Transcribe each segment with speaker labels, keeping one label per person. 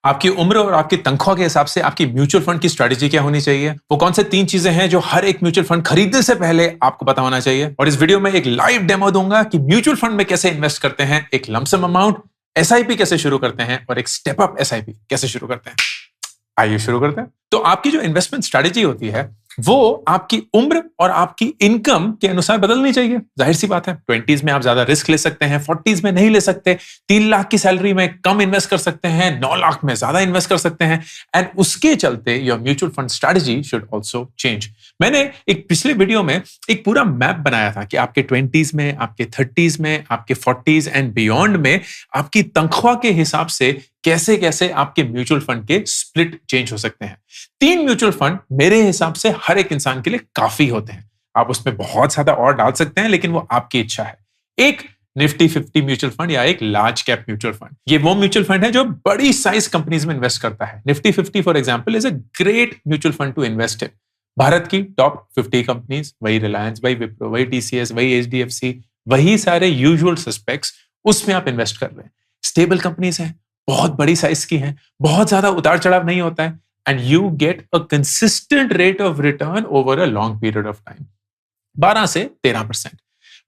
Speaker 1: आपकी उम्र और आपकी तनख्वाह के हिसाब से आपकी म्यूचुअल फंड की स्ट्रेटेजी क्या होनी चाहिए, वो कौन से 3 चीजें हैं जो हर एक म्यूचुअल फंड खरीदने से पहले आपको पता होना चाहिए। और इस वीडियो में एक लाइव डेमो दूंगा कि म्यूचुअल फंड में कैसे इन्वेस्ट करते हैं, एक लमसम अमाउंट एसआईपी कैसे शुरू करते हैं और एक स्टेप अप एसआईपी कैसे शुरू करते हैं। आइए शुरू करते हैं। तो आपकी जो इन्वेस्टमेंट स्ट्रेटेजी होती है वो आपकी उम्र और आपकी इनकम के अनुसार बदलनी चाहिए। जाहिर सी बात है, 20s में आप ज्यादा रिस्क ले सकते हैं, 40s में नहीं ले सकते, 3 लाख की सैलरी में कम इन्वेस्ट कर सकते हैं, 9 लाख में ज्यादा इन्वेस्ट कर सकते हैं। एंड उसके चलते your mutual fund strategy should also change. मैंने एक पिछले वीडियो में एक पूरा मैप बनाया था कि आपके 20s में, आपके 30s में, आपके 40s एंड बियॉन्ड में आपकी तनख्वाह के हिसाब से कैसे कैसे आपके म्यूचुअल फंड के स्प्लिट चेंज हो सकते हैं। 3 म्यूचुअल फंड मेरे हिसाब से हर एक इंसान के लिए काफी होते हैं। आप उसमें बहुत ज्यादा और डाल सकते हैं, लेकिन वो आपकी इच्छा है। एक निफ्टी 50 म्यूचुअल फंड या एक लार्ज कैप म्यूचुअल फंड। ये वो म्यूचुअल फंड है जो बड़ी साइज कंपनीज में इन्वेस्ट करता है। Nifty 50 for example is a great mutual fund to invest in. Bharat की टॉप 50 कंपनीज, वही रिलायंस, वही विप्रो, वही टीसीएस, वही एचडीएफसी, वही सारे यूजुअल सस्पेक्ट्स, उसमें आप इन्वेस्ट कर रहे हैं। स्टेबल कंपनीज हैं, बहुत बड़ी साइज की हैं, बहुत ज्यादा उतार चढ़ाव नहीं होता है, and you get a consistent rate of return over a long period of time, 12 से 13%।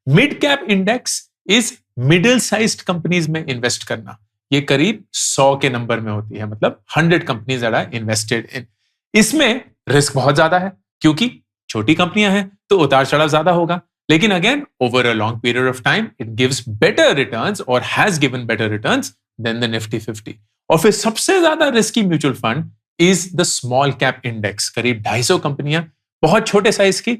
Speaker 1: Mid cap index is middle sized companies में इन्वेस्ट करना। ये करीब 100 के नंबर में होती है, मतलब 100 companies that are invested in. इसमें रिस्क बहुत ज्यादा है क्योंकि छोटी कंपनियां हैं तो उतार चढ़ाव ज्यादा होगा, लेकिन again over a long period of time it gives better returns और has given better returns than the Nifty 50। और फिर सबसे ज्यादा risky mutual fund is the small cap index. करीब 250 कंपनियां, बहुत छोटे साइज की,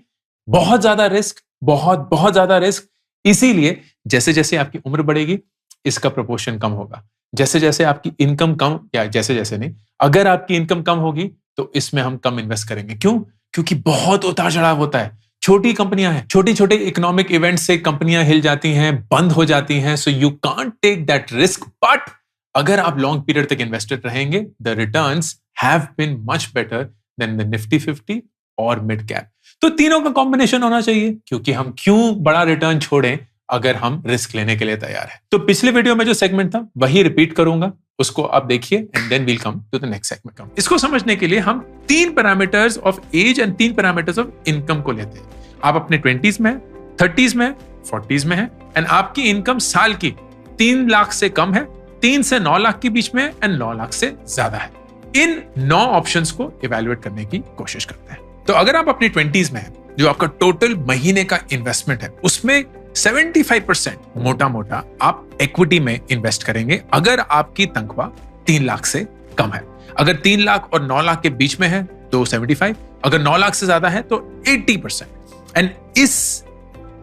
Speaker 1: बहुत ज्यादा रिस्क, बहुत ज्यादा रिस्क। इसीलिए जैसे जैसे आपकी उम्र बढ़ेगी इसका प्रोपोर्शन कम होगा, जैसे जैसे आपकी इनकम कम, या जैसे जैसे नहीं, अगर आपकी इनकम कम होगी तो इसमें हम कम इन्वेस्ट करेंगे। क्यों? क्योंकि बहुत उतार चढ़ाव होता है। छोटी कंपनियां हैं, छोटे छोटे इकोनॉमिक इवेंट से कंपनियां हिल जाती हैं, बंद हो जाती हैं, so you can't take that risk. But अगर आप लॉन्ग पीरियड तक इन्वेस्टेड रहेंगे, the returns have been much better than the Nifty 50 और मिड कैप। तो तीनों का कॉम्बिनेशन होना चाहिए, क्योंकि हम क्यों बड़ा रिटर्न छोड़ें अगर हम रिस्क लेने के लिए तैयार हैं। तो पिछले वीडियो में जो सेगमेंट था वही रिपीट करूंगा, उसको आप देखिए and then we'll come to the next segment. इसको समझने के लिए हम 3 parameters of age and 3 parameters of income को लेते हैं। आप अपने 20s में, 30s में, 40s में हैं, एंड आपकी इनकम साल की 3 लाख से कम है, 3 से 9 लाख के बीच में एंड 9 लाख से ज्यादा है। इन 9 ऑप्शंस को इवैल्यूएट करने की कोशिश करते हैं। तो अगर आप अपनी 20s में हैं, जो आपका टोटल महीने का इन्वेस्टमेंट है, उसमें 75% मोटा मोटा आप इक्विटी में इन्वेस्ट करेंगे अगर आपकी तनख्वाह 3 लाख से कम है। अगर 3 लाख और 9 लाख के बीच में है तो 75, अगर 9 लाख से ज्यादा है तो 80%। एंड इस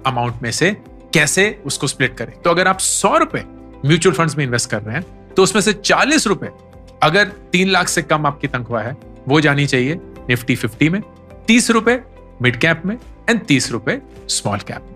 Speaker 1: अमाउंट में से कैसे उसको स्प्लिट करें? तो अगर आप 100 रुपए म्यूचुअल फंड्स में इन्वेस्ट कर रहे हैं तो उसमें से 40 रुपए अगर 3 लाख से कम आपकी तनख्वाह है वो जानी चाहिए निफ्टी 50 में, 30 रुपए मिड कैप में एंड 30 रुपए स्मॉल कैप में।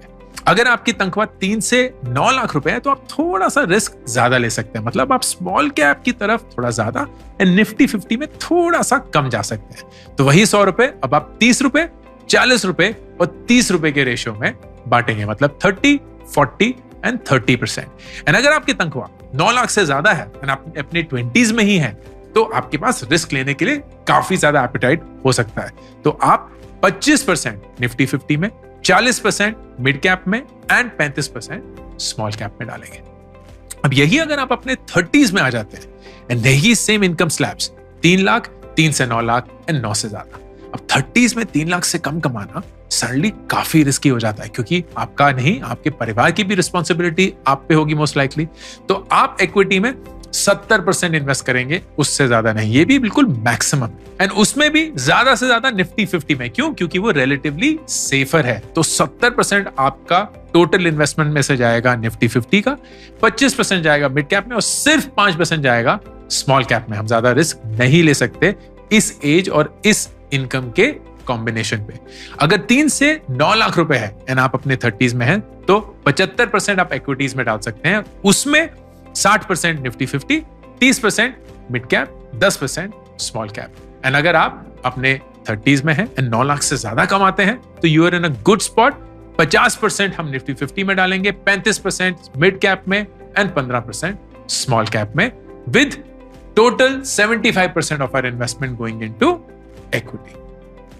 Speaker 1: अगर आपकी तनख्वाह 3 से 9 लाख रुपए है तो आप थोड़ा सा रिस्क ज्यादा ले सकते हैं, मतलब आप स्मॉल कैप की तरफ थोड़ा ज्यादा एंड निफ्टी 50 में थोड़ा सा कम जा सकते हैं। तो वही 100 रुपए अब आप 30 रुपए, 40 रुपए और 30 रुपए के रेशियो में बांटेंगे, मतलब 30, 40 एंड 30%। एंड अगर आपकी तनख्वाह 9 लाख से ज्यादा है एंड आप अपने 20s में ही है तो आपके पास रिस्क लेने के लिए काफी ज्यादा एपेटाइट हो सकता है। तो आप 25% निफ्टी 50 में, 40% मिड कैप में एंड 35% स्मॉल कैप में डालेंगे। अब यही अगर आप अपने 30s में आ जाते हैं एंड यही सेम इनकम स्लैब्स, 3 लाख, 3 से 9 लाख एंड 9 से ज्यादा। अब 30s में 3 लाख से कम कमाना सडनली काफी रिस्की हो जाता है, क्योंकि आपका नहीं, आपके परिवार की भी रिस्पॉन्सिबिलिटी आप पे होगी मोस्ट लाइकली। तो आप इक्विटी में 70% इन्वेस्ट करेंगे, उससे ज्यादा नहीं। ये भी बिल्कुल मैक्सिमम, एंड उसमें भी ज्यादा से ज्यादा निफ्टी 50 में। क्यों? क्योंकि वो रिलेटिवली सेफर है। तो 70% आपका टोटल इन्वेस्टमेंट में से जाएगा निफ्टी 50 का, 25% जाएगा मिड कैप में और सिर्फ 5% जाएगा स्मॉल कैप में। हम ज्यादा रिस्क नहीं ले सकते इस एज और इस इनकम के कॉम्बिनेशन पे। अगर 3 से 9 लाख रुपए है एंड आप अपने 30s में हैं तो 75% आप इक्विटीज में डाल सकते हैं, उसमें 60% Nifty 50, 30% mid cap, 10% small cap. And अगर आप अपने 30s में हैं एंड 9 लाख से ज्यादा कमाते हैं तो you are in a good spot. 50% हम निफ्टी 50 में डालेंगे, 35% मिड कैप में एंड 15% स्मॉल कैप में, with total 75% of our investment going into equity.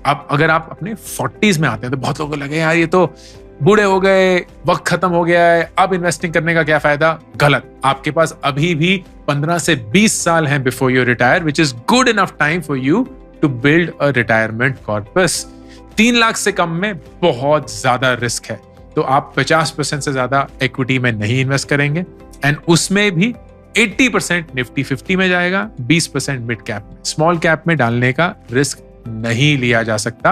Speaker 1: अब अगर आप अपने 40s में आते हैं तो बहुत लोगों को लगे यार ये तो बूढ़े हो गए, वक्त खत्म हो गया है, अब इन्वेस्टिंग करने का क्या फायदा। गलत, आपके पास अभी भी 15 से 20 साल हैं before you retire, which is good enough time for you to build a retirement corpus. 3 lakh से कम में बहुत ज्यादा रिस्क है, तो आप 50% से ज्यादा इक्विटी में नहीं इन्वेस्ट करेंगे, एंड उसमें भी 80% निफ्टी 50 में जाएगा, 20% मिड कैप में। स्मॉल कैप में डालने का रिस्क नहीं लिया जा सकता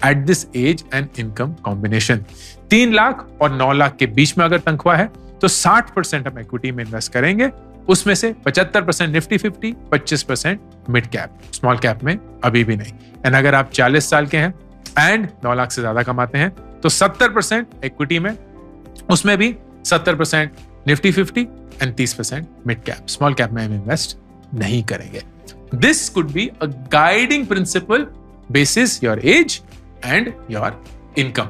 Speaker 1: at this age and income combination. 3 lakh और 9 लाख के बीच में अगर तनख्वाह है तो 60% हम इक्विटी में इन्वेस्ट करेंगे, उसमें से 75% Nifty 50, 25% mid cap, small cap में अभी भी नहीं। एंड अगर आप 40 साल के हैं एंड 9 लाख से ज्यादा कमाते हैं तो 70% इक्विटी में, उसमें भी 70% Nifty 50 and 30% mid cap, small cap में हम इन्वेस्ट नहीं करेंगे। This could be a guiding principal basis your age and your income.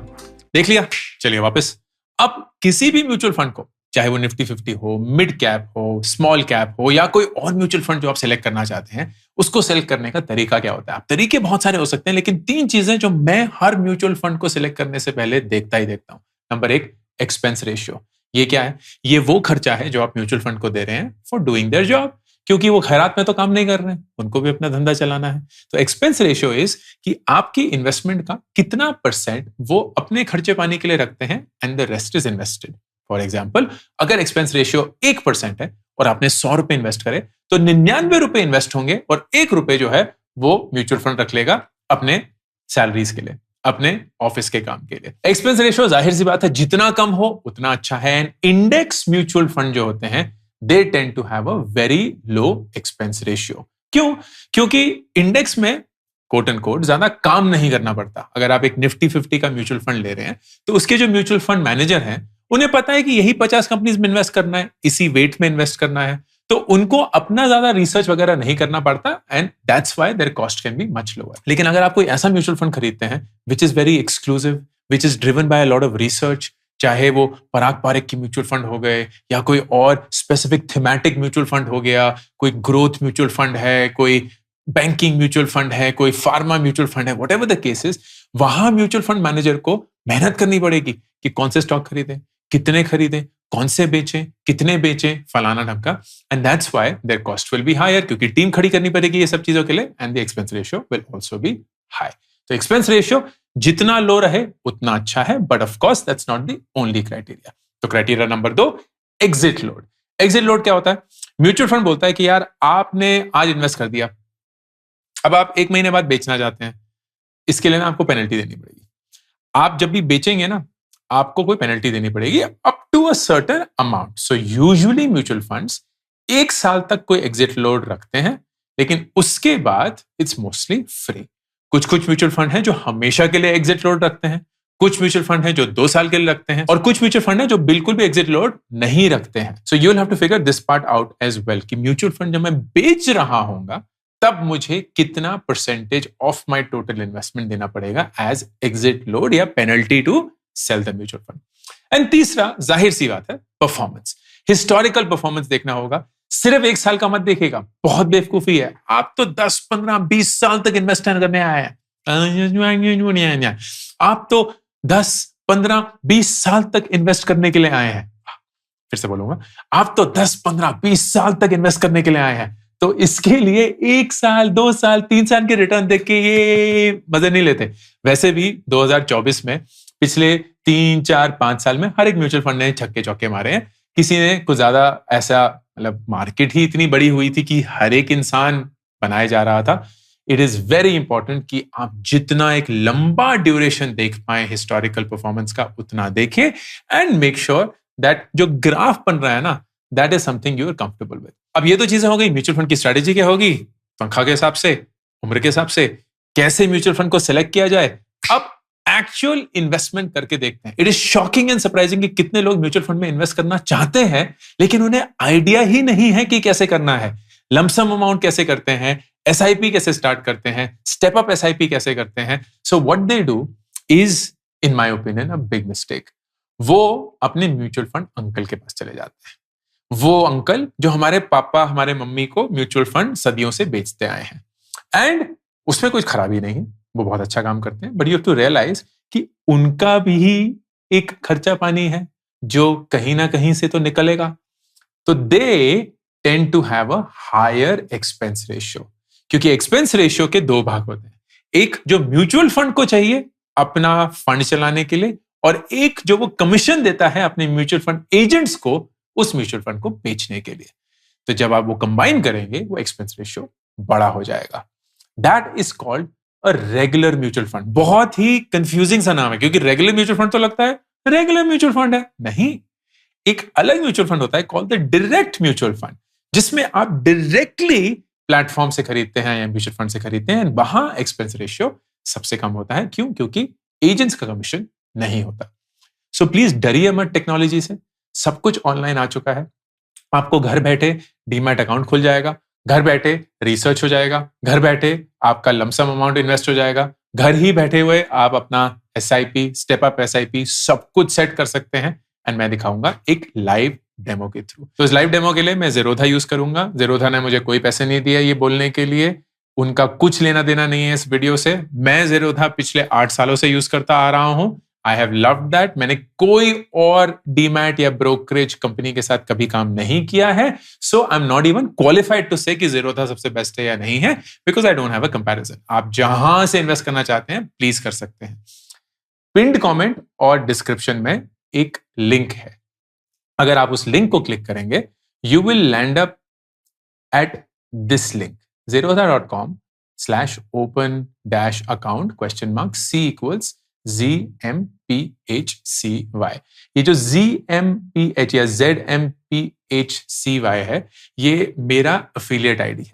Speaker 1: देख लिया, चलिए वापस। अब किसी भी म्यूचुअल फंड को, चाहे वो निफ्टी 50 हो, मिड कैप हो, स्मॉल कैप हो, या कोई और म्यूचुअल फंड जो आप सिलेक्ट करना चाहते हैं, उसको सिलेक्ट करने का तरीका क्या होता है। आप तरीके बहुत सारे हो सकते हैं, लेकिन 3 चीजें जो मैं हर म्यूचुअल फंड को सिलेक्ट करने से पहले देखता हूं। Number 1, expense ratio. ये क्या है? ये वो खर्चा है जो आप म्यूचुअल फंड को दे रहे हैं फॉर डूइंग देयर जॉब, क्योंकि वो खैरात में तो काम नहीं कर रहे हैं, उनको भी अपना धंधा चलाना है। तो एक्सपेंस रेशियो इज कि आपकी इन्वेस्टमेंट का कितना % वो अपने खर्चे पानी के लिए रखते हैं and the rest is invested. For example, अगर एक्सपेंस रेशियो 1% है और आपने 100 रुपए इन्वेस्ट करे तो 99 रुपए इन्वेस्ट होंगे और 1 रुपए जो है वो म्यूचुअल फंड रख लेगा अपने सैलरीज के लिए, अपने ऑफिस के काम के लिए। एक्सपेंस रेशियो जाहिर सी बात है जितना कम हो उतना अच्छा है। एंड इंडेक्स म्यूचुअल फंड जो होते हैं they tend to have a very low expense ratio। क्यों? क्योंकि इंडेक्स में कोट एंड कोट ज्यादा काम नहीं करना पड़ता। अगर आप एक निफ्टी 50 का म्यूचुअल फंड ले रहे हैं तो उसके जो म्यूचुअल फंड मैनेजर हैं उन्हें पता है कि यही 50 कंपनीज में इन्वेस्ट करना है, इसी वेट में इन्वेस्ट करना है, तो उनको अपना ज्यादा रिसर्च वगैरह नहीं करना पड़ता and that's why their cost can be much lower. लेकिन अगर आप कोई ऐसा म्यूचुअल फंड खरीदते हैं which is very exclusive, which is driven by a lot of research, चाहे वो पराग पारेख की म्यूचुअल फंड हो गए या कोई और स्पेसिफिक थीमेटिक म्यूचुअल फंड हो गया, कोई ग्रोथ म्यूचुअल फंड है, कोई बैंकिंग म्यूचुअल फंड है, कोई फार्मा म्यूचुअल फंड है, व्हाटएवर द केसेस, वहां म्यूचुअल फंड मैनेजर को मेहनत करनी पड़ेगी कि कौन से स्टॉक खरीदें, कितने खरीदें, कौन से बेचें, कितने बेचें, फलाना ढमका, and that's why their cost will be higher, क्योंकि टीम खड़ी करनी पड़ेगी ये सब चीजों के लिए, and the expense ratio will also be high. तो एक्सपेंस रेशियो जितना लो रहे उतना अच्छा है, but of course that's not the only criteria. तो criteria number 2, exit load. Exit load क्या होता है? म्यूचुअल फंड बोलता है कि यार आपने आज इन्वेस्ट कर दिया, अब आप 1 महीने बाद बेचना चाहते हैं, इसके लिए ना आपको पेनल्टी देनी पड़ेगी। आप जब भी बेचेंगे ना आपको कोई पेनल्टी देनी पड़ेगी up to a certain amount. So usually mutual funds 1 साल तक कोई एग्जिट लोड रखते हैं, लेकिन उसके बाद इट्स मोस्टली फ्री। कुछ म्यूचुअल फंड हैं जो हमेशा के लिए एग्जिट लोड रखते हैं, कुछ म्यूचुअल फंड हैं जो 2 साल के लिए रखते हैं, और कुछ म्यूचुअल फंड हैं जो बिल्कुल भी एग्जिट लोड नहीं रखते हैं। So you will have to figure this part out as well कि म्यूचुअल फंड जब मैं बेच रहा हूंगा तब मुझे कितना % ऑफ माय टोटल इन्वेस्टमेंट देना पड़ेगा एज एग्जिट लोड या penalty to sell the mutual fund. And तीसरा, जाहिर सी बात है, परफॉर्मेंस। हिस्टोरिकल परफॉर्मेंस देखना होगा, सिर्फ 1 साल का मत देखिएगा, बहुत बेवकूफी है। आप तो 10, 15, 20 साल तक इन्वेस्ट करने आए हैं, आप तो 10, 15, 20 साल तक इन्वेस्ट करने के लिए आए हैं। फिर से बोलूंगा, आप तो 10, 15, 20 साल तक इन्वेस्ट करने के लिए आए हैं, तो इसके लिए 1 साल, 2 साल, 3 साल के रिटर्न देख के ये मजे नहीं लेते। वैसे भी 2024 में पिछले 3, 4, 5 साल में हर एक म्यूचुअल फंड ने छक्के चौके मारे हैं। किसी ने कुछ ज्यादा ऐसा, मतलब मार्केट ही इतनी बड़ी हुई थी कि हर एक इंसान बनाया जा रहा था। इट इज वेरी इंपॉर्टेंट कि आप जितना एक लंबा ड्यूरेशन देख पाए हिस्टोरिकल परफॉर्मेंस का उतना देखें, एंड मेक श्योर दैट जो ग्राफ बन रहा है ना, that is something you are comfortable with. अब ये तो चीजें हो गई म्यूचुअल फंड की स्ट्रेटेजी क्या होगी, तनख्वाह के हिसाब से, उम्र के हिसाब से, कैसे म्यूचुअल फंड को सिलेक्ट किया जाए। अब एक्चुअल इन्वेस्टमेंट करके देखते हैं। It is shocking and surprising कि कितने लोग म्यूचुअल फंड में इन्वेस्ट करना चाहते हैं लेकिन उन्हें आइडिया ही नहीं है कि कैसे करना है। लमसम अमाउंट कैसे करते हैं, एसआईपी कैसे स्टार्ट करते हैं, स्टेप अप एसआईपी कैसे करते हैं। So what they do is in my opinion a big mistake. वो अपने म्यूचुअल फंड अंकल के पास चले जाते हैं, वो अंकल जो हमारे पापा हमारे मम्मी को म्यूचुअल फंड सदियों से बेचते आए हैं, एंड उसमें कोई खराबी नहीं है, वो बहुत अच्छा काम करते हैं, but you have to realise कि उनका भी एक खर्चा पानी है जो कहीं ना कहीं से तो निकलेगा। तो they tend to have a higher expense ratio, क्योंकि एक्सपेंस रेशियो के दो भाग होते हैं, एक जो म्यूचुअल फंड को चाहिए अपना फंड चलाने के लिए, और एक जो वो कमीशन देता है अपने म्यूचुअल फंड एजेंट्स को उस म्यूचुअल फंड को बेचने के लिए। तो जब आप वो कंबाइन करेंगे वो एक्सपेंस रेशियो बड़ा हो जाएगा। That is called a regular mutual fund. बहुत ही कंफ्यूजिंग सा नाम है, क्योंकि रेगुलर म्यूचुअल फंड तो लगता है रेगुलर म्यूचुअल फंड है, नहीं। एक अलग म्यूचुअल फंड होता है called the direct mutual fund, जिसमें आप डायरेक्टली प्लेटफॉर्म से खरीदते हैं या म्यूचुअल फंड से खरीदते हैं, वहां एक्सपेंस रेशियो सबसे कम होता है। क्यों? क्योंकि एजेंट्स का कमीशन नहीं होता। सो प्लीज डरिए मत टेक्नोलॉजी से, सब कुछ ऑनलाइन आ चुका है। आपको घर बैठे डीमैट अकाउंट खुल जाएगा, घर बैठे रिसर्च हो जाएगा, घर बैठे आपका लमसम अमाउंट इन्वेस्ट हो जाएगा, घर ही बैठे हुए आप अपना SIP, स्टेप अप SIP सब कुछ सेट कर सकते हैं। एंड मैं दिखाऊंगा एक लाइव डेमो के थ्रू। तो इस लाइव डेमो के लिए मैं Zerodha यूज करूंगा। Zerodha ने मुझे कोई पैसे नहीं दिया ये बोलने के लिए, उनका कुछ लेना देना नहीं है इस वीडियो से। मैं Zerodha पिछले 8 सालों से यूज करता आ रहा हूं। I have loved that. मैंने कोई और डीमैट या ब्रोकरेज कंपनी के साथ कभी काम नहीं किया है, so I am not even qualified to say कि Zerodha सबसे बेस्ट है या नहीं है, because I don't have a comparison. आप जहां से इन्वेस्ट करना चाहते हैं प्लीज कर सकते हैं। पिन्ड कमेंट और डिस्क्रिप्शन में एक लिंक है, अगर आप उस लिंक को क्लिक करेंगे you will land up at this link zerodha.com/open-account C = ZMPHCY। ये जो ZMPH या ZMPHCY है, ये मेरा अफिलिएट आईडी है।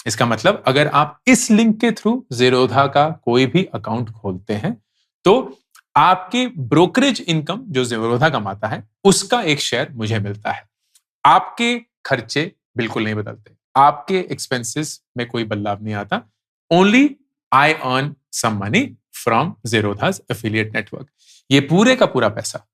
Speaker 1: इसका मतलब अगर आप इस लिंक के थ्रू Zerodha का कोई भी अकाउंट खोलते हैं तो आपके ब्रोकरेज इनकम जो Zerodha कमाता है उसका एक शेयर मुझे मिलता है। आपके खर्चे बिल्कुल नहीं बदलते, आपके एक्सपेंसेस में कोई बदलाव नहीं आता। Only I earn some money from Zerodha's affiliate network। ये पूरे का पूरा पैसा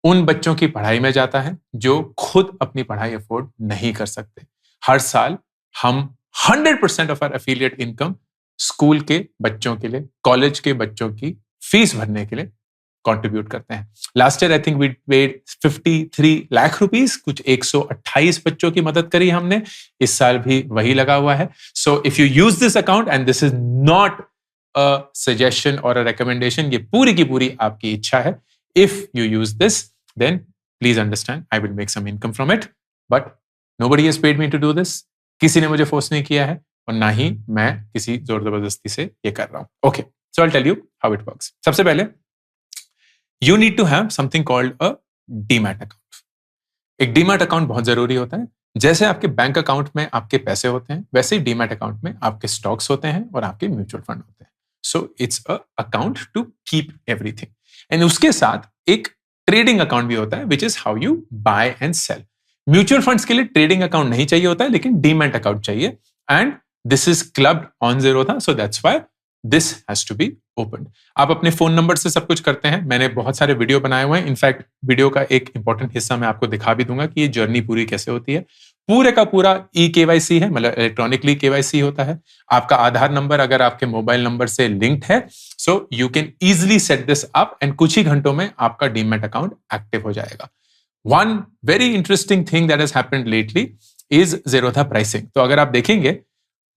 Speaker 1: उन बच्चों की पढ़ाई में जाता है जो खुद अपनी पढ़ाई अफोर्ड नहीं कर सकते। हर साल हम 100% of our affiliate income school के बच्चों के लिए, कॉलेज के बच्चों की फीस भरने के लिए कंट्रीब्यूट करते हैं। Last year I think we paid 53 lakh rupees, कुछ 128 बच्चों की मदद करी हमने। इस साल भी वही लगा हुआ है। So if you use this account, and this is not a suggestion और अ रिकमेंडेशन, ये पूरी की पूरी आपकी इच्छा है। If you use this then please understand I will make some income from it, but nobody has paid me to do this. किसी ने मुझे फोर्स नहीं किया है और ना ही मैं किसी जोर जबरदस्ती से ये कर रहा हूं। Okay, so I will tell you how it works. सबसे पहले you need to have something called a demat account. एक डीमैट अकाउंट बहुत जरूरी होता है। जैसे आपके बैंक अकाउंट में आपके पैसे होते हैं, वैसे ही डीमैट अकाउंट में आपके स्टॉक्स होते हैं और आपके म्यूचुअल फंड होते हैं। So it's a account to keep everything. And उसके साथ एक ट्रेडिंग अकाउंट भी होता है, which is how you buy and sell. Mutual funds के लिए ट्रेडिंग अकाउंट नहीं चाहिए होता है, लेकिन डीमैट अकाउंट चाहिए। And this is clubbed on Zerodha, so that's why this has to be open. आप अपने फोन नंबर से सब कुछ करते हैं। मैंने बहुत सारे वीडियो बनाए हुए हैं। इनफैक्ट वीडियो का एक इंपॉर्टेंट हिस्सा मैं आपको दिखा भी दूंगा कि ये जर्नी पूरी कैसे होती है। पूरे का पूरा KYC है, मतलब इलेक्ट्रॉनिकली KYC होता है। आपका आधार नंबर अगर आपके मोबाइल नंबर से लिंक्ड है, so you can easily set this up and कुछ ही घंटों में आपका डीमैट अकाउंट एक्टिव हो जाएगा। One very interesting thing that has happened lately is Zerodha pricing. तो अगर आप देखेंगे,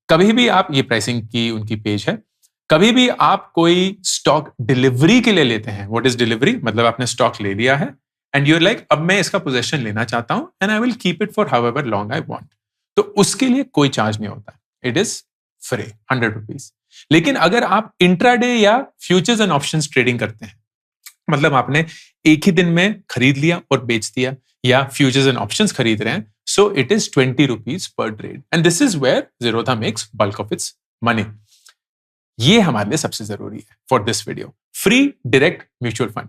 Speaker 1: कभी भी आप, ये प्राइसिंग की उनकी पेज है, कभी भी आप कोई स्टॉक डिलीवरी के लिए लेते हैं। What is delivery? मतलब आपने स्टॉक ले लिया है एंड यूर लाइक, अब मैं इसका पोजेशन लेना चाहता हूं and I will keep it for how ever long I want. तो उसके लिए कोई चार्ज नहीं होता, इट इज फ्री, 100 रुपीज। लेकिन अगर आप इंट्राडे या फ्यूचर्स एंड ऑप्शंस ट्रेडिंग करते हैं, मतलब आपने एक ही दिन में खरीद लिया और बेच दिया, या फ्यूचर्स एंड ऑप्शंस खरीद रहे हैं, सो इट इज 20 रुपीज पर trade. And this is where Zerodha makes bulk of its money. ये हमारे लिए सबसे जरूरी है for this video. Free direct mutual fund.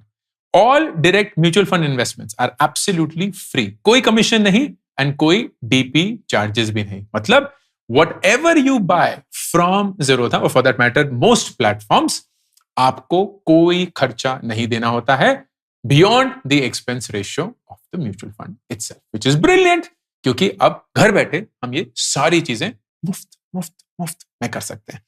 Speaker 1: All direct mutual fund investments are absolutely free. कोई कमीशन नहीं and कोई DP चार्जेस भी नहीं। मतलब whatever you buy from Zerodha, or for that matter most platforms, आपको कोई खर्चा नहीं देना होता है beyond the expense ratio of the mutual fund itself, which is brilliant. क्योंकि अब घर बैठे हम ये सारी चीजें मुफ्त मुफ्त मुफ्त में कर सकते हैं.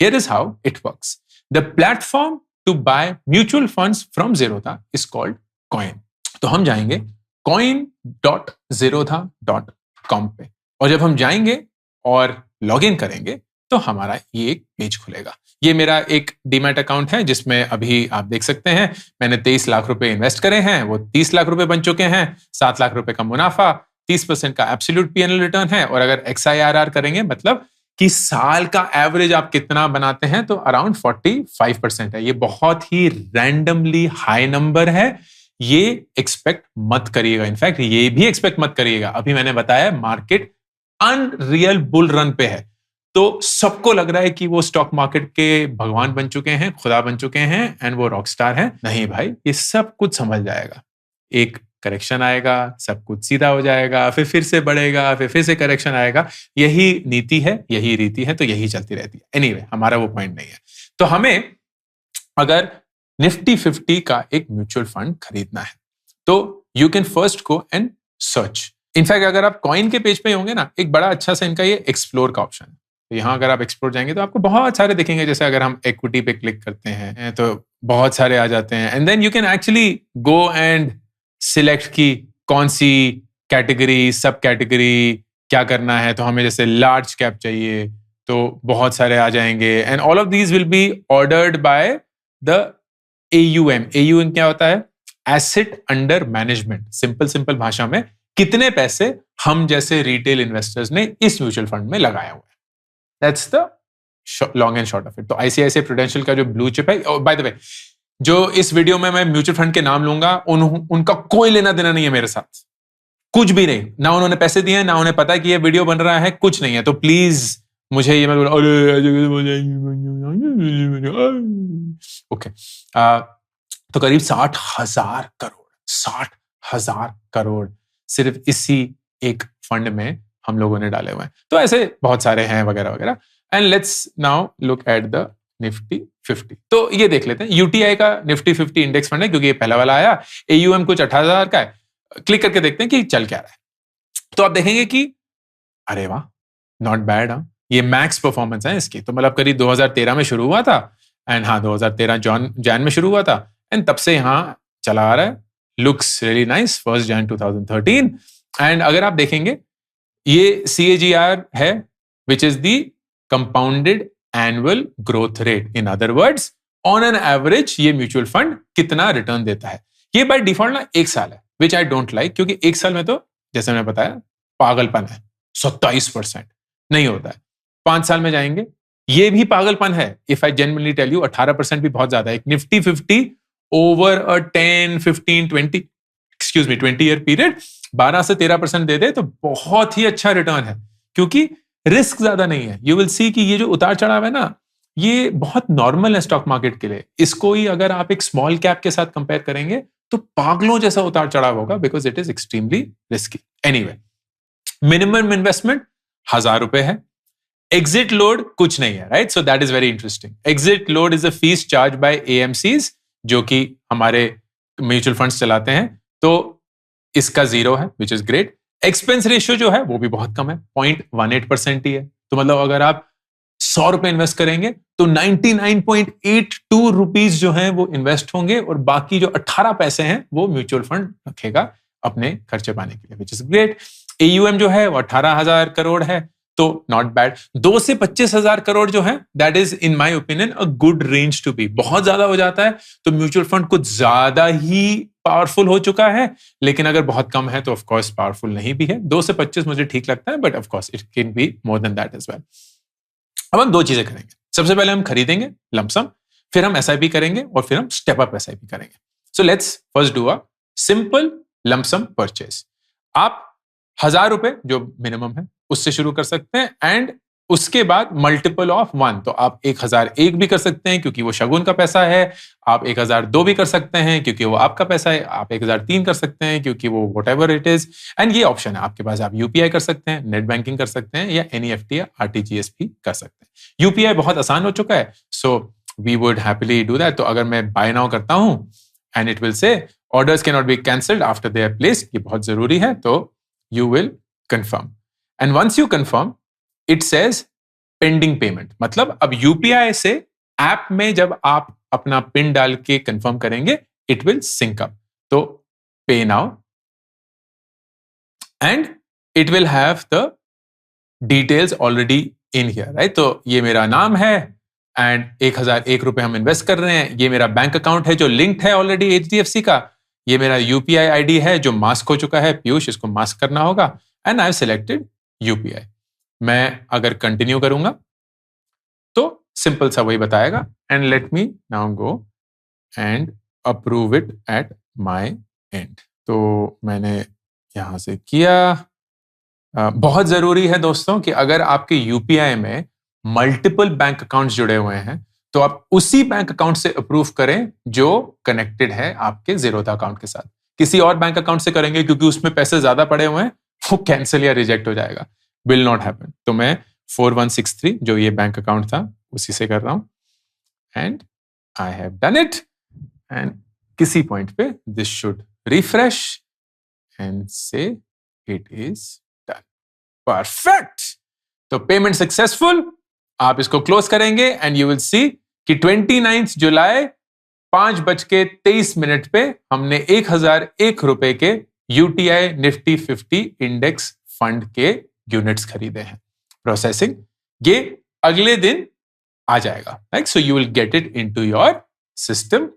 Speaker 1: Here is how it works. The platform to buy mutual funds from Zerodha is called Coin. तो हम जाएंगे coin.zerodha.com पे, और जब हम जाएंगे और लॉगिन करेंगे तो हमारा ये एक पेज खुलेगा. ये मेरा एक डीमैट अकाउंट है जिसमें अभी आप देख सकते हैं मैंने 23 लाख रुपए इन्वेस्ट करे हैं, वो 30 लाख रुपए बन चुके हैं, 7 लाख रुपए का मुनाफा, 30% का एब्सोल्यूट पीएनएल रिटर्न है. और अगर XIRR करेंगे मतलब कि साल का एवरेज आप कितना बनाते हैं, तो अराउंड 45% है. ये बहुत ही रैंडमली हाई नंबर है. ये एक्सपेक्ट मत करिएगा. इनफैक्ट ये भी एक्सपेक्ट मत करिएगा. अभी मैंने बताया मार्केट अनरियल बुल रन पे है, तो सबको लग रहा है कि वो स्टॉक मार्केट के भगवान बन चुके हैं, खुदा बन चुके हैं एंड वो रॉक स्टार हैं. नहीं भाई, ये सब कुछ संभल जाएगा. एक करेक्शन आएगा, सब कुछ सीधा हो जाएगा, फिर से बढ़ेगा, फिर से करेक्शन आएगा. यही नीति है, यही रीति है, तो यही चलती रहती है. एनीवे, हमारा वो पॉइंट नहीं है. तो हमें अगर निफ्टी 50 का एक म्यूचुअल फंड खरीदना है तो you can first go and search. In fact अगर आप कॉइन के पेज पे होंगे ना, एक बड़ा अच्छा सा इनका ये एक्सप्लोर का ऑप्शन है. तो यहाँ अगर आप एक्सप्लोर जाएंगे तो आपको बहुत सारे दिखेंगे. जैसे अगर हम इक्विटी पे क्लिक करते हैं तो बहुत सारे आ जाते हैं. And then you can actually go and select की कौन सी कैटेगरी, सब कैटेगरी क्या करना है. तो हमें जैसे लार्ज कैप चाहिए तो बहुत सारे आ जाएंगे. And all of these will be ordered by the AUM. AUM क्या होता है? Asset under management. सिंपल भाषा में कितने पैसे हम जैसे रिटेल इन्वेस्टर्स ने इस म्यूचुअल फंड में लगाया हुआ है. That's the long and short of it. तो ICICI प्रूडेंशियल का जो ब्लू चिप है, बाय द वे जो इस वीडियो में मैं म्यूचुअल फंड के नाम लूंगा उनका कोई लेना देना नहीं है मेरे साथ, कुछ भी नहीं. ना उन्होंने पैसे दिए हैं, ना उन्हें पता है कि ये वीडियो बन रहा है, कुछ नहीं है. तो प्लीज मुझे ये मत ओके. तो करीब 60,000 करोड़ सिर्फ इसी एक फंड में हम लोगों ने डाले हुए हैं. तो ऐसे बहुत सारे हैं वगैरह वगैरह. And let's now look at the Nifty 50. तो ये देख लेते हैं. UTI का निफ्टी 50 इंडेक्स फंड है क्योंकि ये पहला वाला आया. AUM कुछ 18,000 का है. क्लिक करके देखते हैं कि चल क्या रहा है. तो आप देखेंगे कि अरे वाह, नॉट बैड. ये मैक्स परफॉर्मेंस है इसकी. तो मतलब करीब 2013 में शुरू हुआ था. एंड हाँ, 2013 जैन में शुरू हुआ था. एंड तब से यहाँ चला आ रहा है. Looks really nice. 1 Jan 2013. And अगर आप देखेंगे ये CAGR है which is the compounded annual growth rate. In other words, on an average ये म्यूचुअल फंड कितना रिटर्न देता है. ये बाय डिफॉल्ट ना 1 साल है, विच आई डोंट लाइक, क्योंकि 1 साल में तो जैसे मैंने बताया पागलपन है. 27% नहीं होता है. 5 साल में जाएंगे, ये भी पागलपन है. If I genuinely tell you, 18% भी बहुत ज्यादा है. एक Nifty 50 over a 10, 15, 20 year period 12 से 13% दे दे तो बहुत ही अच्छा रिटर्न है, क्योंकि रिस्क ज्यादा नहीं है. यू विल सी कि ये जो उतार चढ़ाव है ना, ये बहुत नॉर्मल है स्टॉक मार्केट के लिए. इसको ही अगर आप एक स्मॉल कैप के साथ कंपेयर करेंगे तो पागलों जैसा उतार चढ़ाव होगा, because it is extremely risky. Anyway, minimum investment 1,000 रुपए है. एग्जिट लोड कुछ नहीं है, right? So that is very interesting. Exit load is a fees charge by AMCs, जो कि हमारे म्यूचुअल फंड्स चलाते हैं. तो इसका 0 है, which is great. Expense ratio जो है वो भी बहुत कम है, 0.18% ही है. तो मतलब अगर आप 100 रुपए इन्वेस्ट करेंगे तो 99.82 रुपीज जो है वो इन्वेस्ट होंगे, और बाकी जो 18 पैसे हैं वो म्यूचुअल फंड रखेगा अपने खर्चे पाने के लिए, विच इज ग्रेट. AUM जो है वो 18,000 करोड़ है, तो नॉट बैड. 2 से 25,000 करोड़ जो है, that is in my opinion a good range to be. बहुत ज्यादा हो जाता है तो म्यूचुअल फंड कुछ ज्यादा ही पावरफुल हो चुका है, लेकिन अगर बहुत कम है तो ऑफ कोर्स पावरफुल नहीं भी है. 2 से 25 मुझे ठीक लगता है, but of course it can be more than that as well. अब हम 2 चीजें करेंगे. सबसे पहले हम खरीदेंगे लमसम, फिर हम SIP करेंगे, और फिर हम स्टेप अप SIP करेंगे. So let's first do a simple lump sum purchase. आप 1,000 रुपए जो मिनिमम है उससे शुरू कर सकते हैं, एंड उसके बाद मल्टीपल ऑफ 1. तो आप 1,001 भी कर सकते हैं क्योंकि वो शगुन का पैसा है. आप 1,002 भी कर सकते हैं क्योंकि वो आपका पैसा है. आप 1,003 कर सकते हैं क्योंकि वो व्हाटएवर इट इज. एंड ये ऑप्शन है आपके पास. आप UPI कर सकते हैं, नेट बैंकिंग कर सकते हैं, या NEFT या RTGS भी कर सकते हैं. UPI बहुत आसान हो चुका है, so we would happily do that. तो अगर मैं बाय नाउ करता हूं and it will say orders can not be cancelled after they are placed, ये बहुत जरूरी है, तो you will confirm. And once you confirm, it says pending payment. मतलब अब UPI से ऐप में जब आप अपना पिन डाल के कंफर्म करेंगे, it will sync up. तो pay now and it will have the details already in here, right? तो ये मेरा नाम है एंड 1001 रुपए हम इन्वेस्ट कर रहे हैं. ये मेरा बैंक अकाउंट है जो लिंक्ड है ऑलरेडी HDFC का. ये मेरा UPI ID है जो मास्क हो चुका है. पीयूष, इसको मास्क करना होगा. And I have selected UPI. मैं अगर कंटिन्यू करूंगा तो सिंपल सा वही बताएगा. And let me now go and approve it at my and. तो मैंने यहां से किया. बहुत जरूरी है दोस्तों कि अगर आपके UPI में मल्टीपल बैंक अकाउंट्स जुड़े हुए हैं तो आप उसी बैंक अकाउंट से अप्रूव करें जो कनेक्टेड है आपके ज़ीरोधा अकाउंट के साथ. किसी और बैंक अकाउंट से करेंगे क्योंकि उसमें पैसे ज्यादा पड़े हुए हैं, वो कैंसिल या रिजेक्ट हो जाएगा. Will not happen. तो मैं 4163 जो ये बैंक अकाउंट था उसी से कर रहा हूं and I have done it. And किसी पॉइंट पे दिस शुड रिफ्रेश एंड से इट इज डन. परफेक्ट. तो पेमेंट सक्सेसफुल. आप इसको क्लोज करेंगे एंड यू विल सी कि 29 जुलाई 5:23 पे हमने 1001 रुपए के UTI निफ्टी 50 इंडेक्स फंड के यूनिट्स खरीदे हैं. प्रोसेसिंग ये अगले दिन आ जाएगा, right? So you will get it into your system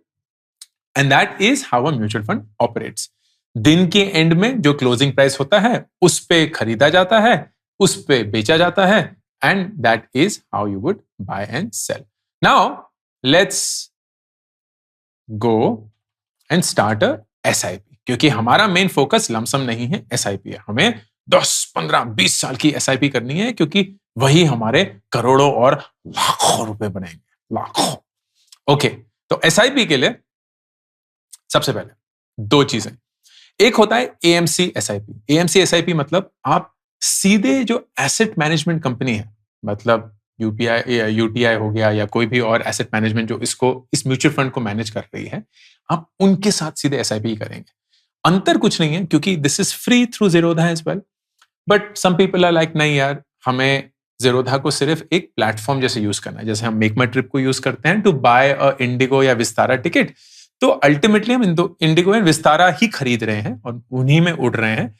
Speaker 1: and that is how a mutual fund operates. दिन के एंड में जो क्लोजिंग प्राइस होता है उस पे खरीदा जाता है, उस पे बेचा जाता है, and that is how you would buy and sell. Now let's go and start a SIP, क्योंकि हमारा मेन फोकस लमसम नहीं है, SIP है. हमें 10, 15, 20 साल की SIP करनी है क्योंकि वही हमारे करोड़ों और लाखों रुपए बनेंगे. लाखों. ओके, तो SIP के लिए सबसे पहले दो चीजें. एक होता है AMC SIP. AMC SIP मतलब आप सीधे जो एसेट मैनेजमेंट कंपनी है, मतलब UTI हो गया या कोई भी और एसेट मैनेजमेंट जो इस म्यूचुअल फंड को मैनेज कर रही है, आप उनके साथ सीधे SIP करेंगे. अंतर कुछ नहीं है क्योंकि this is free through Zerodha as well. But some people are like नहीं यार, हमें ज़ीरोधा को सिर्फ एक प्लेटफॉर्म जैसे यूज करना है, जैसे हम मेक माई ट्रिप को यूज करते हैं टू बाय अ इंडिगो या विस्तारा टिकट. तो अल्टीमेटली हम इंडिगो एंड विस्तारा ही खरीद रहे हैं और उन्हीं में उड़ रहे हैं.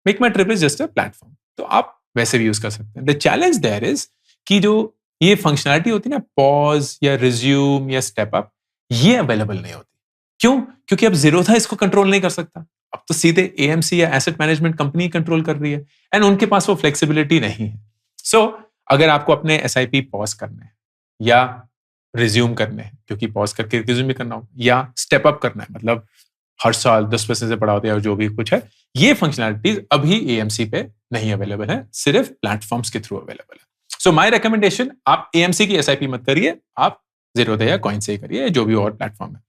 Speaker 1: Make my trip is just a platform, तो आप वैसे भी यूज कर सकते हैं. द चैलेंज देयर इज कि जो ये फंक्शनलिटी होती है ना, पॉज या रिज्यूम या स्टेप अप, ये अवेलेबल नहीं होती. क्यों? क्योंकि अब ज़ीरोधा इसको कंट्रोल नहीं कर सकता. अब तो सीधे AMC या एसेट मैनेजमेंट कंपनी कंट्रोल कर रही है एंड उनके पास वो फ्लेक्सिबिलिटी नहीं है. सो अगर आपको अपने SIP पॉज करना है या रिज्यूम करने हैं, क्योंकि पॉज करके रिज्यूम भी करना हो, या स्टेप अप करना है, मतलब हर साल 10% से बढ़ा होता है जो भी कुछ है, ये फंक्शनलिटीज अभी AMC पे नहीं अवेलेबल है, सिर्फ प्लेटफॉर्म्स के थ्रू अवेलेबल है. सो माय रिकमेंडेशन, आप AMC की SIP मत करिए, आप ज़ीरोधा या कॉइन से ही करिए, जो भी और प्लेटफॉर्म है.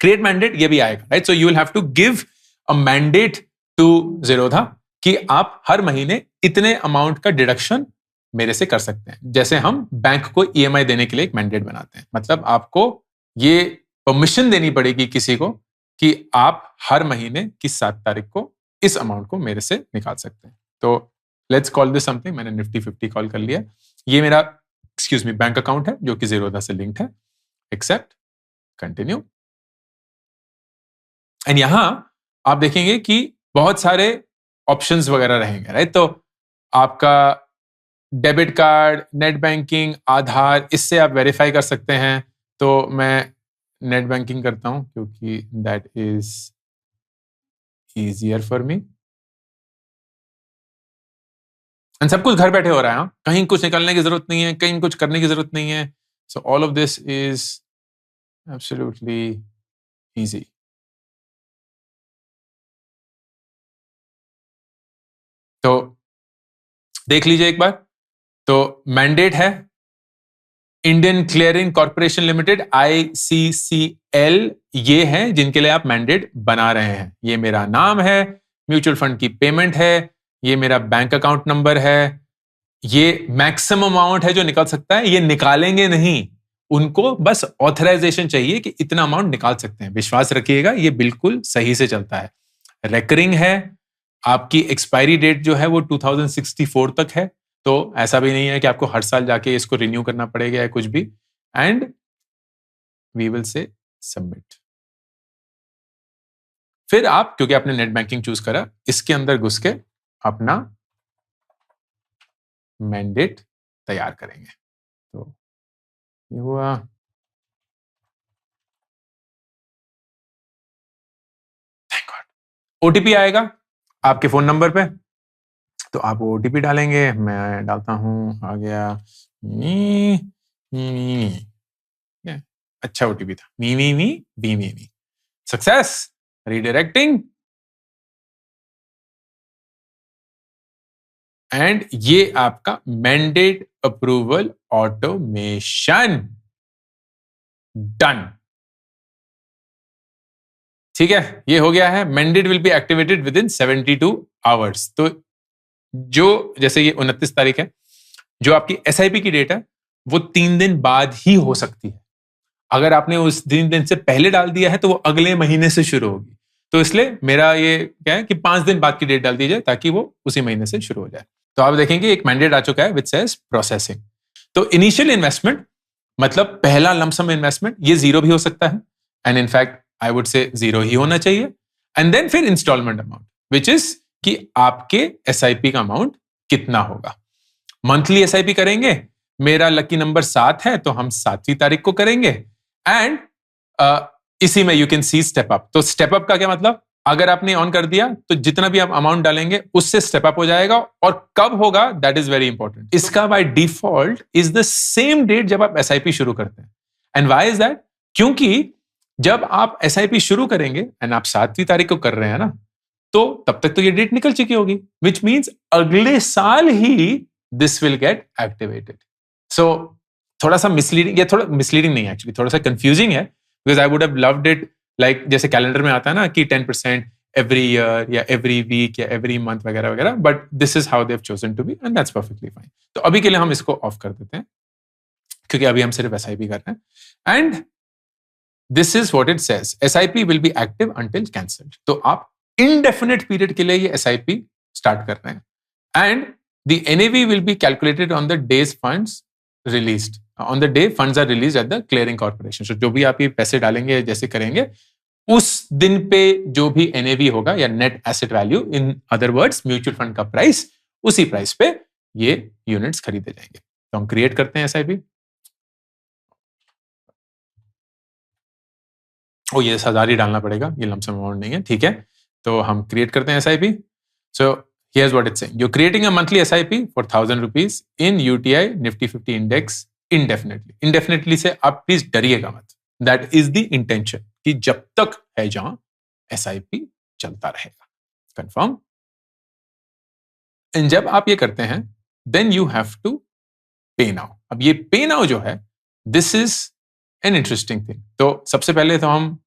Speaker 1: क्रिएट मैंडेट, ये भी आएगा, right? So you will have to give a mandate to Zerodha कि आप हर महीने इतने अमाउंट का डिडक्शन मेरे से कर सकते हैं. जैसे हम बैंक को EMI देने के लिए एक मैंडेट बनाते हैं, मतलब आपको ये परमिशन देनी पड़ेगी किसी को कि आप हर महीने की 7 तारीख को इस अमाउंट को मेरे से निकाल सकते हैं. तो लेट्स कॉल दिस समथिंग. मैंने निफ्टी 50 कॉल कर लिया. ये मेरा बैंक अकाउंट है जो कि ज़ीरोधा से लिंक्ड है. Accept, continue. एंड यहां आप देखेंगे कि बहुत सारे ऑप्शंस वगैरह रहेंगे, राइट? तो आपका डेबिट कार्ड, नेट बैंकिंग, आधार, इससे आप वेरीफाई कर सकते हैं. तो मैं नेट बैंकिंग करता हूं क्योंकि that is easier for me. And सब कुछ घर बैठे हो रहा है. कहीं कुछ निकालने की जरूरत नहीं है, कहीं कुछ करने की जरूरत नहीं है. So all of this is absolutely easy. तो देख लीजिए एक बार. तो मैंडेट है Indian clearing corporation limited, ICCL, ये है जिनके लिए आप मैंडेट बना रहे हैं. ये मेरा नाम है, म्यूचुअल फंड की पेमेंट है, ये मेरा बैंक अकाउंट नंबर है, ये मैक्सिमम अमाउंट है जो निकल सकता है. ये निकालेंगे नहीं, उनको बस ऑथराइजेशन चाहिए कि इतना अमाउंट निकाल सकते हैं. विश्वास रखिएगा, ये बिल्कुल सही से चलता है. रेकरिंग है, आपकी एक्सपायरी डेट जो है वो 2064 तक है, तो ऐसा भी नहीं है कि आपको हर साल जाके इसको रिन्यू करना पड़ेगा या कुछ भी। And we will say submit. फिर आप, क्योंकि आपने नेट बैंकिंग चूज करा, इसके अंदर घुस के अपना मैंडेट तैयार करेंगे। तो ये हुआ। ओटीपी आएगा आपके फोन नंबर पे, तो आप ओटीपी डालेंगे। मैं डालता हूं, आ गया मी मी मी मी। अच्छा ओटीपी था, मी मी मी बी मी मी। सक्सेस। रीडायरेक्टिंग। एंड ये आपका मैंडेट अप्रूवल ऑटोमेशन डन। ठीक है, ये हो गया है। Mandate will be activated with in 72 hours. तो जो, जैसे ये 29 तारीख है, जो आपकी एसआईपी की डेट है वो 3 दिन बाद ही हो सकती है। अगर आपने उस दिन से पहले डाल दिया है तो वो अगले महीने से शुरू होगी। तो इसलिए मेरा ये क्या है कि 5 दिन बाद की डेट डाल दी जाए ताकि वो उसी महीने से शुरू हो जाए। तो आप देखेंगे एक मैंडेट आ चुका है विच सेज प्रोसेसिंग। तो इनिशियल इन्वेस्टमेंट मतलब पहला लमसम इन्वेस्टमेंट ये 0 भी हो सकता है, and in fact I would say 0 ही होना चाहिए। एंड देन फिर इंस्टॉलमेंट अमाउंट विच इज कि आपके एसआईपी का अमाउंट कितना होगा। मंथली एसआईपी करेंगे, मेरा लकी नंबर 7 है तो हम 7वीं तारीख को करेंगे। एंड इसी में you can see step up. तो स्टेप अप का क्या मतलब, अगर आपने ऑन कर दिया तो जितना भी आप अमाउंट डालेंगे उससे स्टेप अप हो जाएगा। और कब होगा दैट इज वेरी इंपॉर्टेंट। इसका by default is the same date जब आप एसआईपी शुरू करते हैं। एंड व्हाई इज दैट, क्योंकि जब आप एसआईपी शुरू करेंगे एंड आप 7वीं तारीख को कर रहे हैं ना, तो तब तक तो ये डेट निकल चुकी होगी, विच मीन्स अगले साल ही दिस विल गेट एक्टिवेटेड। सो थोड़ा सा मिसलीडिंग, या थोड़ा मिसलीडिंग नहीं एक्चुअली, थोड़ा सा कंफ्यूजिंग है, because I would have loved it like जैसे कैलेंडर में आता है ना कि 10% एवरी ईयर या एवरी वीक या एवरी मंथ वगैरह वगैरह, but this is how they have chosen to be and that's perfectly fine. तो अभी के लिए हम इसको ऑफ कर देते हैं क्योंकि अभी हम सिर्फ एसआईपी कर रहे हैं। And this is what it says, SIP will be active until cancelled. तो आप इनडेफिनेट पीरियड के लिए ये एसआईपी स्टार्ट कर रहे हैं। And the NAV will be calculated on the days funds released, on the day funds are release at the clearing corporation. So जो भी आप ये पैसे डालेंगे, जैसे करेंगे, उस दिन पे जो भी एनएवी होगा या net asset value, in other words mutual fund का प्राइस, उसी प्राइस पे ये यूनिट्स खरीदे जाएंगे। तो हम क्रिएट करते हैं एसआईपी। ओ ये 1000 ही डालना पड़ेगा, ये लमसम अमाउंट नहीं है, ठीक है। तो हम क्रिएट करते हैं SIP. So here's what it's saying, you creating a monthly SIP for 1000 rupees in UTI Nifty 50 index indefinitely. Indefinitely से आप प्लीज डरिएगा मत, दैट इज द इंटेंशन कि जब तक है जहां एसआईपी चलता रहेगा। कंफर्म। एंड जब आप ये करते हैं देन यू हैव टू पे नाउ। अब ये पे नाउ जो है, this is an interesting thing. तो सबसे पहले तो हम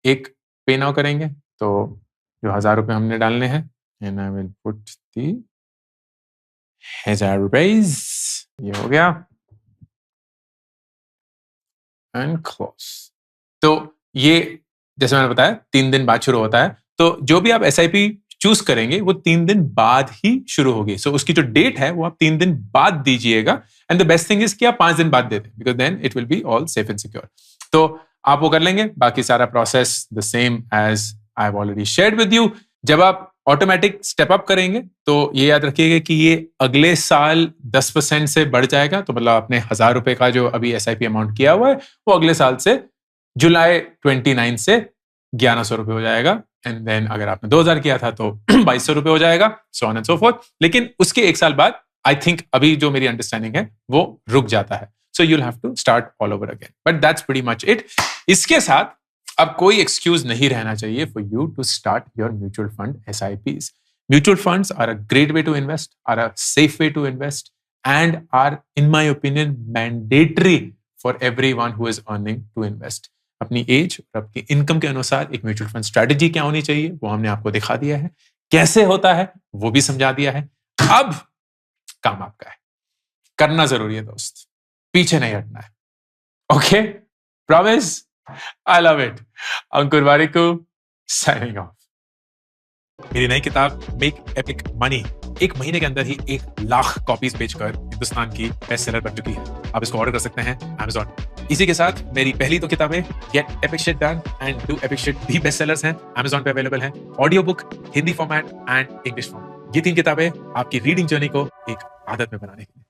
Speaker 1: एक पे नाउ करेंगे। तो जो 1000 रुपए हमने डालने हैं, and I will put the 1000 rupees. ये हो गया एंड क्लोज। तो ये जैसे मैंने बताया 3 दिन बाद शुरू होता है। तो जो भी आप एसआईपी चूज करेंगे वो 3 दिन बाद ही शुरू होगी। सो उसकी जो डेट है वो आप 3 दिन बाद दीजिएगा। And the best thing is कि आप 5 दिन बाद दे दें, because then it will be all safe and secure. तो आप वो कर लेंगे। बाकी सारा process the same as I have already shared with you. जब आप ऑटोमेटिक स्टेप अप करेंगे तो ये याद रखिएगा कि ये अगले साल 10% से बढ़ जाएगा। तो मतलब आपने 1000 रुपए का जो अभी एसआईपी अमाउंट किया हुआ है वो अगले साल से जुलाई 29 से 1100 रुपए हो जाएगा। एंड देन अगर आपने 2000 किया था तो 2200 रुपए हो जाएगा, so on and so fourth. लेकिन उसके 1 साल बाद आई थिंक अभी जो मेरी अंडरस्टैंडिंग है वो रुक जाता है। So you'll have to start all over again, but that's pretty much it. इसके साथ अब कोई एक्सक्यूज नहीं रहना चाहिए for you to start your mutual fund SIPs. Mutual funds are a great way to invest, are a safe way to invest, and are, in my opinion, mandatory for everyone who is earning to invest. अपनी as और अपनी income के अनुसार एक mutual fund strategy क्या होनी चाहिए वो हमने आपको दिखा दिया है, कैसे होता है वो भी समझा दिया है। अब काम आपका है, करना जरूरी है दोस्त, पीछे नहीं हटना है। Okay, promise? I love it. Ankur Warikoo, signing off. मेरी नई किताब मेक एपिक मनी एक महीने के अंदर ही 1 लाख कॉपीज बेचकर हिंदुस्तान की बेस्ट सेलर बन चुकी है। आप इसको ऑर्डर कर सकते हैं Amazon। इसी के साथ मेरी पहली 2 किताबें gate epic shit done and do epic shit भी बेस्ट सेलर्स हैं, Amazon पे अवेलेबल हैं। Audio book, Hindi format and English format, ये 3 किताबें आपकी रीडिंग जर्नी को एक आदत में बनाने के लिए।